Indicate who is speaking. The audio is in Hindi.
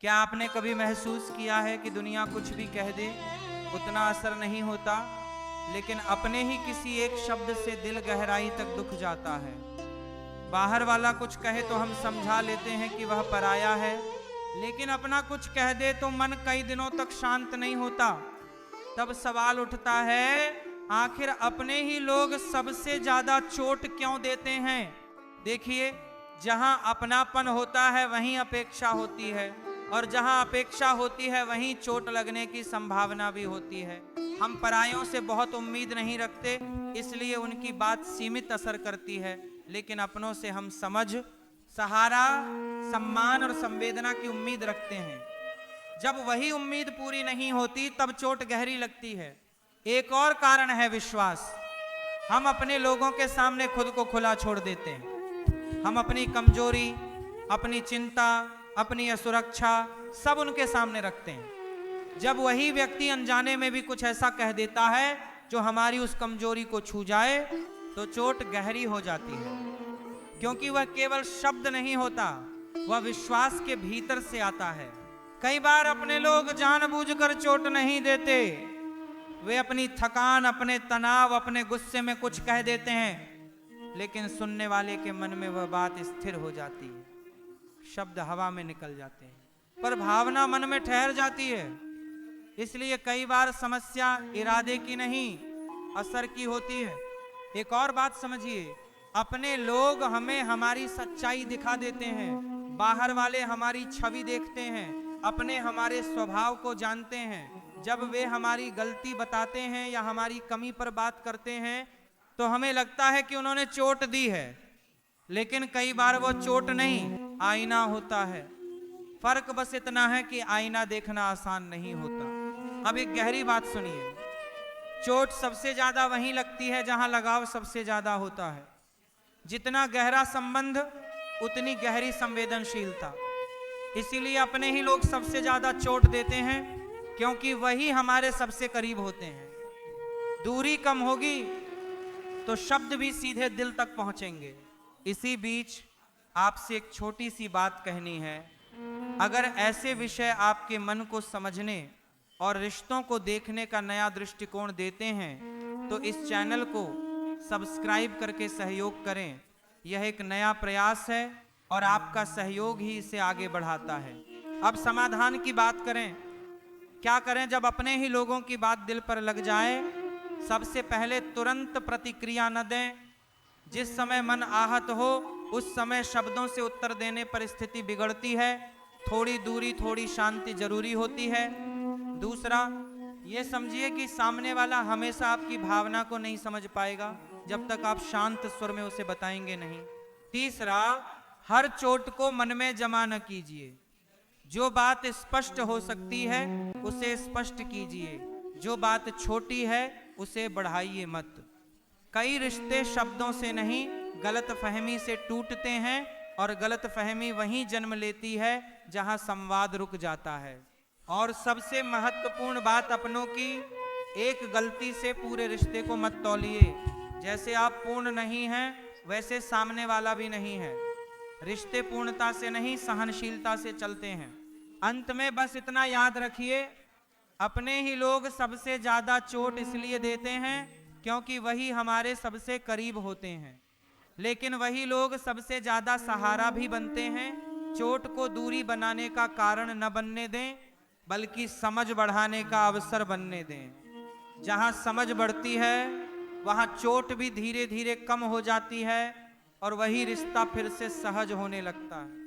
Speaker 1: क्या आपने कभी महसूस किया है कि दुनिया कुछ भी कह दे उतना असर नहीं होता, लेकिन अपने ही किसी एक शब्द से दिल गहराई तक दुख जाता है। बाहर वाला कुछ कहे तो हम समझा लेते हैं कि वह पराया है, लेकिन अपना कुछ कह दे तो मन कई दिनों तक शांत नहीं होता। तब सवाल उठता है, आखिर अपने ही लोग सबसे ज्यादा चोट क्यों देते हैं? देखिए, जहां अपनापन होता है वहीं अपेक्षा होती है, और जहां अपेक्षा होती है वहीं चोट लगने की संभावना भी होती है। हम परायों से बहुत उम्मीद नहीं रखते, इसलिए उनकी बात सीमित असर करती है, लेकिन अपनों से हम समझ, सहारा, सम्मान और संवेदना की उम्मीद रखते हैं। जब वही उम्मीद पूरी नहीं होती तब चोट गहरी लगती है। एक और कारण है विश्वास। हम अपने लोगों के सामने खुद को खुला छोड़ देते हैं। हम अपनी कमजोरी, अपनी चिंता, अपनी असुरक्षा सब उनके सामने रखते हैं। जब वही व्यक्ति अनजाने में भी कुछ ऐसा कह देता है जो हमारी उस कमजोरी को छू जाए तो चोट गहरी हो जाती है, क्योंकि वह केवल शब्द नहीं होता, वह विश्वास के भीतर से आता है। कई बार अपने लोग जानबूझकर चोट नहीं देते, वे अपनी थकान, अपने तनाव, अपने गुस्से में कुछ कह देते हैं, लेकिन सुनने वाले के मन में वह बात स्थिर हो जाती है। शब्द हवा में निकल जाते हैं, पर भावना मन में ठहर जाती है। इसलिए कई बार समस्या इरादे की नहीं, असर की होती है। एक और बात समझिए, अपने लोग हमें हमारी सच्चाई दिखा देते हैं, बाहर वाले हमारी छवि देखते हैं, अपने हमारे स्वभाव को जानते हैं। जब वे हमारी गलती बताते हैं या हमारी कमी पर बात करते हैं तो हमें लगता है कि उन्होंने चोट दी है, लेकिन कई बार वो चोट नहीं, आईना होता है। फर्क बस इतना है कि आईना देखना आसान नहीं होता। अब एक गहरी बात सुनिए, चोट सबसे ज्यादा वहीं लगती है जहां लगाव सबसे ज्यादा होता है। जितना गहरा संबंध उतनी गहरी संवेदनशीलता। इसीलिए अपने ही लोग सबसे ज्यादा चोट देते हैं, क्योंकि वही हमारे सबसे करीब होते हैं। दूरी कम होगी तो शब्द भी सीधे दिल तक पहुंचेंगे। इसी बीच आपसे एक छोटी सी बात कहनी है। अगर ऐसे विषय आपके मन को समझने और रिश्तों को देखने का नया दृष्टिकोण देते हैं तो इस चैनल को सब्सक्राइब करके सहयोग करें। यह एक नया प्रयास है और आपका सहयोग ही इसे आगे बढ़ाता है। अब समाधान की बात करें। क्या करें जब अपने ही लोगों की बात दिल पर लग जाए? सबसे पहले तुरंत प्रतिक्रिया न दें। जिस समय मन आहत हो उस समय शब्दों से उत्तर देने पर स्थिति बिगड़ती है। थोड़ी दूरी, थोड़ी शांति जरूरी होती है। दूसरा, ये समझिए कि सामने वाला हमेशा आपकी भावना को नहीं समझ पाएगा जब तक आप शांत स्वर में उसे बताएंगे नहीं। तीसरा, हर चोट को मन में जमा न कीजिए। जो बात स्पष्ट हो सकती है उसे स्पष्ट कीजिए, जो बात छोटी है उसे बढ़ाइए मत। कई रिश्ते शब्दों से नहीं, गलतफहमी से टूटते हैं, और गलतफहमी वहीं जन्म लेती है जहां संवाद रुक जाता है। और सबसे महत्वपूर्ण बात, अपनों की एक गलती से पूरे रिश्ते को मत तौलिए। जैसे आप पूर्ण नहीं हैं वैसे सामने वाला भी नहीं है। रिश्ते पूर्णता से नहीं, सहनशीलता से चलते हैं। अंत में बस इतना याद रखिए, अपने ही लोग सबसे ज्यादा चोट इसलिए देते हैं क्योंकि वही हमारे सबसे करीब होते हैं, लेकिन वही लोग सबसे ज्यादा सहारा भी बनते हैं। चोट को दूरी बनाने का कारण न बनने दें, बल्कि समझ बढ़ाने का अवसर बनने दें। जहां समझ बढ़ती है वहां चोट भी धीरे धीरे कम हो जाती है और वही रिश्ता फिर से सहज होने लगता है।